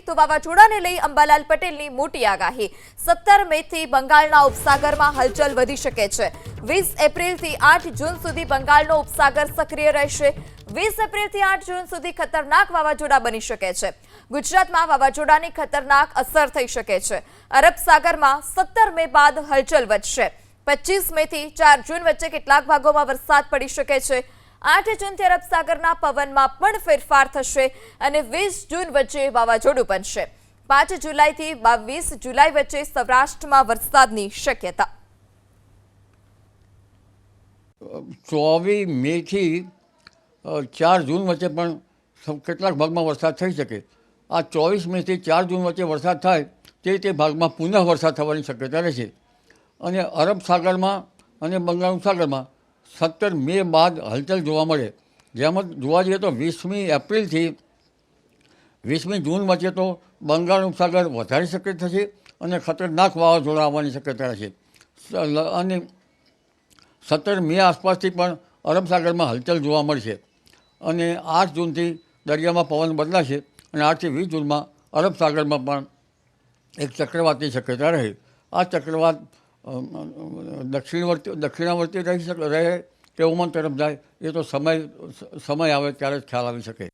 તો વાવાઝોડાને લઈ અંબાલાલ પટેલની મોટી આગાહી। 17 મેથી બંગાળના ઉપસાગરમાં હલચલ વધી શકે છે। 20 એપ્રિલથી 8 જૂન સુધી બંગાળનો ઉપસાગર સક્રિય રહેશે। 20 એપ્રિલથી 8 જૂન સુધી ખતરનાક વાવાઝોડા બની શકે છે। ગુજરાતમાં વાવાઝોડાની ખતરનાક અસર થઈ શકે છે। અરબ સાગરમાં 17 મે બાદ હલચલ વધશે। 25 મેથી 4 જૂન વચ્ચે કેટલાક ભાગોમાં વરસાદ પડી શકે છે। 8 જૂનથી અરબ સાગરના પવનમાં પણ ફેરફાર થશે અને 20 જૂન વચ્ચે વાવાઝોડું બનશે। 5 જુલાઈથી 22 જુલાઈ વચ્ચે સૌરાષ્ટ્રમાં વરસાદની શક્યતા। 24 મેથી 4 જૂન વચ્ચે પણ કેટલાક ભાગમાં વરસાદ થઈ શકે। આ 24 મેથી 4 જૂન વચ્ચે વરસાદ થાય તે ભાગમાં પુનઃ વરસાદ થવાની શક્યતા રહેશે અને અરબ સાગરમાં અને બંગાળ ઉપસાગરમાં 17 મે બાદ હલચલ જોવા મળે। જેમાં જોવા જઈએ તો 20મી એપ્રિલથી 20મી જૂન વચ્ચે તો બંગાળ ઉપસાગર વધારે સક્રિય થશે અને ખતરનાક વાવાઝોડા આવવાની શક્યતા રહેશે અને 17 મે આસપાસથી પણ અરબ સાગરમાં હલચલ જોવા મળશે અને 8 જૂનથી દરિયામાં પવન બદલાશે અને 8 થી 20 જૂનમાં અરબ સાગરમાં પણ એક ચક્રવાતની શક્યતા રહે। આ ચક્રવાત દક્ષિણાવર્તી રહે કે ઓમાન તરફ જાય એ તો સમય આવે ત્યારે જ ખ્યાલ આવી શકે।